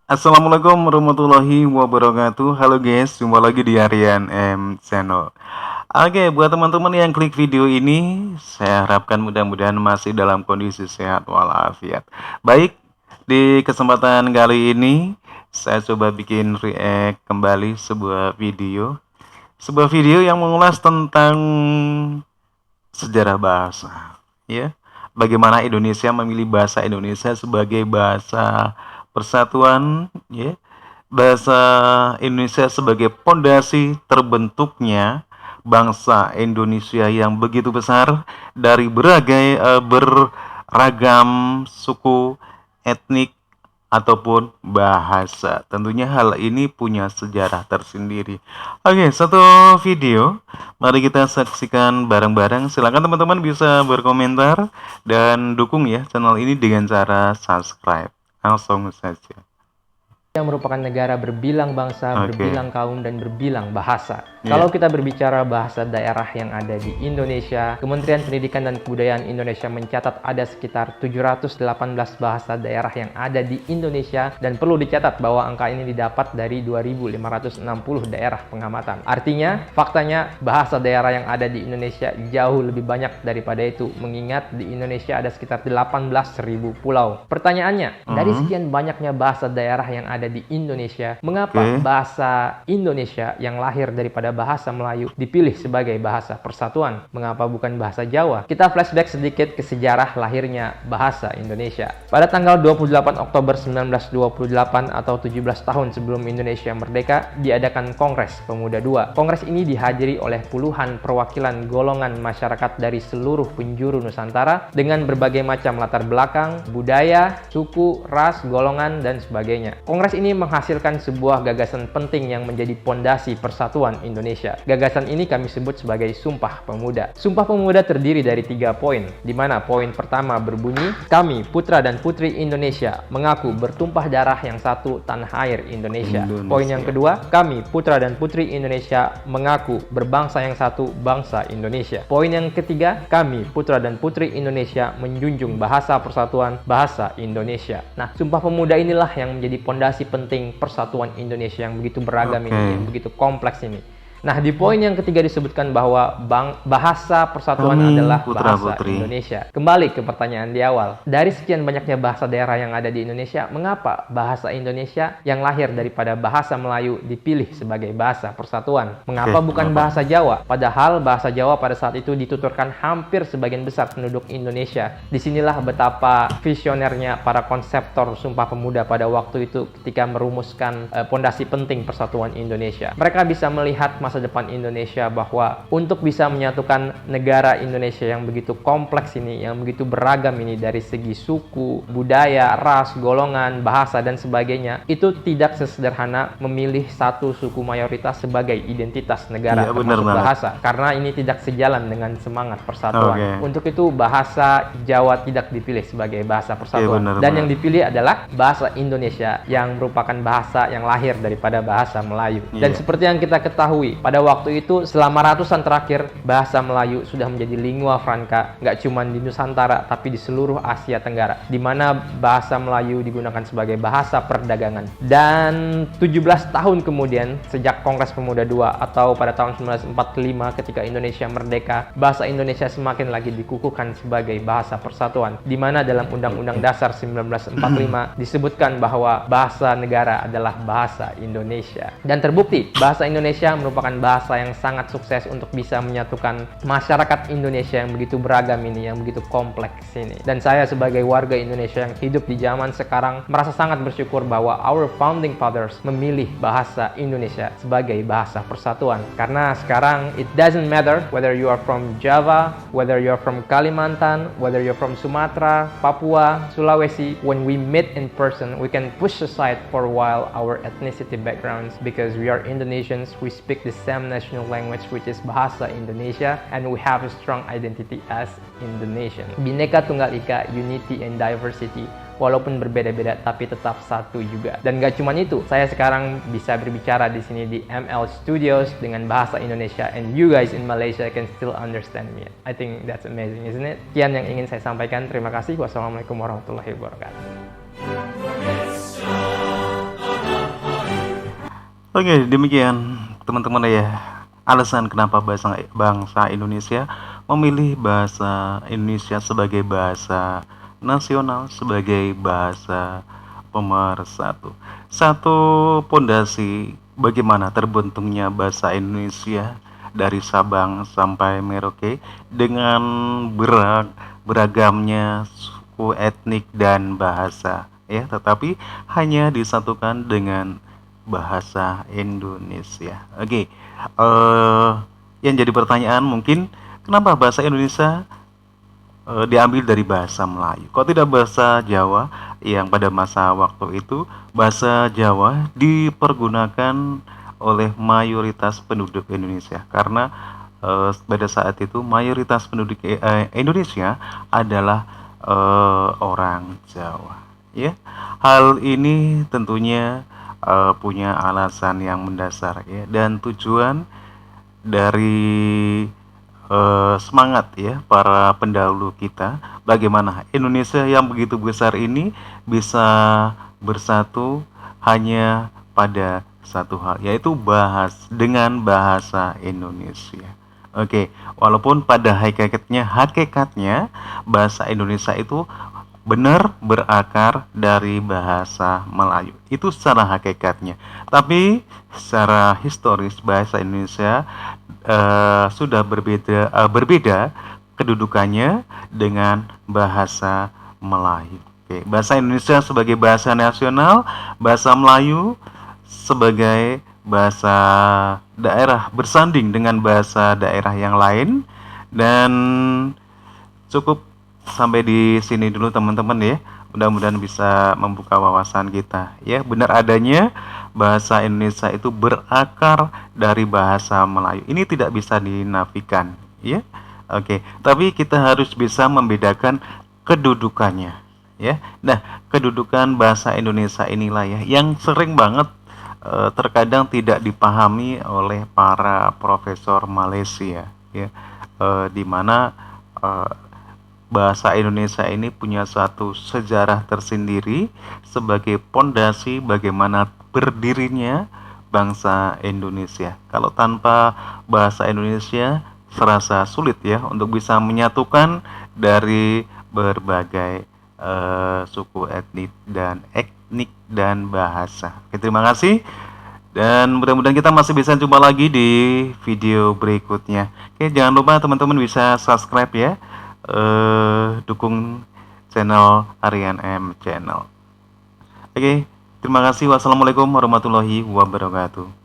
Assalamualaikum warahmatullahi wabarakatuh. Halo guys, jumpa lagi di Harian M Channel. Oke, buat teman-teman yang klik video ini, saya harapkan mudah-mudahan masih dalam kondisi sehat walafiat. Baik, di kesempatan kali ini saya coba bikin react kembali sebuah video. Sebuah video yang mengulas tentang sejarah bahasa, ya. Bagaimana Indonesia memilih bahasa Indonesia sebagai bahasa persatuan, ya. Bahasa Indonesia sebagai pondasi terbentuknya bangsa Indonesia yang begitu besar dari beragam suku, etnik, ataupun bahasa. Tentunya hal ini punya sejarah tersendiri. Oke, satu video. Mari kita saksikan bareng-bareng. Silakan teman-teman bisa berkomentar dan dukung ya channel ini dengan cara subscribe. Langsung saja. Yang merupakan negara berbilang bangsa, berbilang kaum, dan berbilang bahasa. Kalau kita berbicara bahasa daerah yang ada di Indonesia, Kementerian Pendidikan dan Kebudayaan Indonesia mencatat ada sekitar 718 bahasa daerah yang ada di Indonesia, dan perlu dicatat bahwa angka ini didapat dari 2.560 daerah pengamatan. Artinya, faktanya bahasa daerah yang ada di Indonesia jauh lebih banyak daripada itu, mengingat di Indonesia ada sekitar 18.000 pulau. Pertanyaannya, dari sekian banyaknya bahasa daerah yang ada di Indonesia, mengapa bahasa Indonesia yang lahir daripada bahasa Melayu dipilih sebagai bahasa persatuan? Mengapa bukan bahasa Jawa? Kita flashback sedikit ke sejarah lahirnya bahasa Indonesia. Pada tanggal 28 Oktober 1928 atau 17 tahun sebelum Indonesia merdeka, diadakan Kongres Pemuda II. Kongres ini dihadiri oleh puluhan perwakilan golongan masyarakat dari seluruh penjuru Nusantara dengan berbagai macam latar belakang, budaya, suku, ras, golongan, dan sebagainya. Kongres ini menghasilkan sebuah gagasan penting yang menjadi pondasi persatuan Indonesia. Gagasan ini kami sebut sebagai Sumpah Pemuda. Sumpah Pemuda terdiri dari 3 poin, di mana poin pertama berbunyi, kami, putra dan putri Indonesia, mengaku bertumpah darah yang satu tanah air Indonesia. Poin yang kedua, kami, putra dan putri Indonesia, mengaku berbangsa yang satu, bangsa Indonesia. Poin yang ketiga, kami, putra dan putri Indonesia, menjunjung bahasa persatuan, bahasa Indonesia. Nah, Sumpah Pemuda inilah yang menjadi pondasi penting persatuan Indonesia yang begitu beragam ini, yang begitu kompleks ini. Nah, di poin yang ketiga disebutkan bahwa bahasa persatuan adalah bahasa Indonesia. Kembali ke pertanyaan di awal. Dari sekian banyaknya bahasa daerah yang ada di Indonesia, mengapa bahasa Indonesia yang lahir daripada bahasa Melayu dipilih sebagai bahasa persatuan? Mengapa bukan bahasa Jawa? Padahal bahasa Jawa pada saat itu dituturkan hampir sebagian besar penduduk Indonesia. Disinilah betapa visionernya para konseptor Sumpah Pemuda pada waktu itu ketika merumuskan pondasi penting persatuan Indonesia. Mereka bisa melihat masa depan Indonesia bahwa untuk bisa menyatukan negara Indonesia yang begitu kompleks ini, yang begitu beragam ini dari segi suku, budaya, ras, golongan, bahasa, dan sebagainya, itu tidak sesederhana memilih satu suku mayoritas sebagai identitas negara, termasuk bahasa, karena ini tidak sejalan dengan semangat persatuan. Untuk itu bahasa Jawa tidak dipilih sebagai bahasa persatuan, dan yang dipilih adalah bahasa Indonesia yang merupakan bahasa yang lahir daripada bahasa Melayu. Dan seperti yang kita ketahui, pada waktu itu selama ratusan terakhir bahasa Melayu sudah menjadi lingua franca, nggak cuma di Nusantara tapi di seluruh Asia Tenggara, di mana bahasa Melayu digunakan sebagai bahasa perdagangan. Dan 17 tahun kemudian sejak Kongres Pemuda II atau pada tahun 1945 ketika Indonesia merdeka, bahasa Indonesia semakin lagi dikukuhkan sebagai bahasa persatuan, di mana dalam Undang-Undang Dasar 1945 disebutkan bahwa bahasa negara adalah bahasa Indonesia. Dan terbukti bahasa Indonesia merupakan bahasa yang sangat sukses untuk bisa menyatukan masyarakat Indonesia yang begitu beragam ini, yang begitu kompleks ini. Dan saya sebagai warga Indonesia yang hidup di zaman sekarang merasa sangat bersyukur bahwa our founding fathers memilih bahasa Indonesia sebagai bahasa persatuan. Karena sekarang it doesn't matter whether you are from Java, whether you are from Kalimantan, whether you're from Sumatra, Papua, Sulawesi, when we meet in person, we can push aside for a while our ethnicity backgrounds because we are Indonesians, we speak the same national language which is Bahasa Indonesia, and we have a strong identity as Indonesian. Bhinneka Tunggal Ika, unity and diversity. Walaupun berbeda-beda tapi tetap satu juga. Dan gak cuma itu, saya sekarang bisa berbicara di sini di ML Studios dengan bahasa Indonesia, and you guys in Malaysia can still understand me. I think that's amazing, isn't it? Sekian yang ingin saya sampaikan. Terima kasih. Wassalamualaikum warahmatullahi wabarakatuh. Oke, demikian teman-teman ya. Alasan kenapa bangsa Indonesia memilih bahasa Indonesia sebagai bahasa nasional, sebagai bahasa pemersatu. Satu pondasi bagaimana terbentuknya bahasa Indonesia dari Sabang sampai Merauke dengan beragamnya suku etnik dan bahasa ya, tetapi hanya disatukan dengan bahasa Indonesia. Oke, yang jadi pertanyaan mungkin kenapa bahasa Indonesia diambil dari bahasa Melayu? Kok tidak bahasa Jawa yang pada masa waktu itu bahasa Jawa dipergunakan oleh mayoritas penduduk Indonesia karena pada saat itu mayoritas penduduk Indonesia adalah orang Jawa. Ya, hal ini tentunya punya alasan yang mendasar ya dan tujuan dari semangat ya para pendahulu kita bagaimana Indonesia yang begitu besar ini bisa bersatu hanya pada satu hal yaitu dengan bahasa Indonesia. Oke, walaupun pada hakikatnya bahasa Indonesia itu benar berakar dari bahasa Melayu. Itu secara hakikatnya. Tapi secara historis bahasa Indonesia sudah berbeda kedudukannya dengan bahasa Melayu. Oke, bahasa Indonesia sebagai bahasa nasional, bahasa Melayu sebagai bahasa daerah bersanding dengan bahasa daerah yang lain dan cukup sampai di sini dulu teman-teman ya. Mudah-mudahan bisa membuka wawasan kita ya. Benar adanya bahasa Indonesia itu berakar dari bahasa Melayu. Ini tidak bisa dinafikan ya. Oke, tapi kita harus bisa membedakan kedudukannya ya. Nah, kedudukan bahasa Indonesia inilah ya yang sering banget terkadang tidak dipahami oleh para profesor Malaysia ya. Di mana bahasa Indonesia ini punya suatu sejarah tersendiri sebagai pondasi bagaimana berdirinya bangsa Indonesia. Kalau tanpa bahasa Indonesia serasa sulit ya untuk bisa menyatukan dari berbagai suku etnik dan bahasa. Oke, terima kasih dan mudah-mudahan kita masih bisa jumpa lagi di video berikutnya. Oke, jangan lupa teman-teman bisa subscribe ya, dukung channel Aryan M Channel. Oke, terima kasih. Wassalamualaikum warahmatullahi wabarakatuh.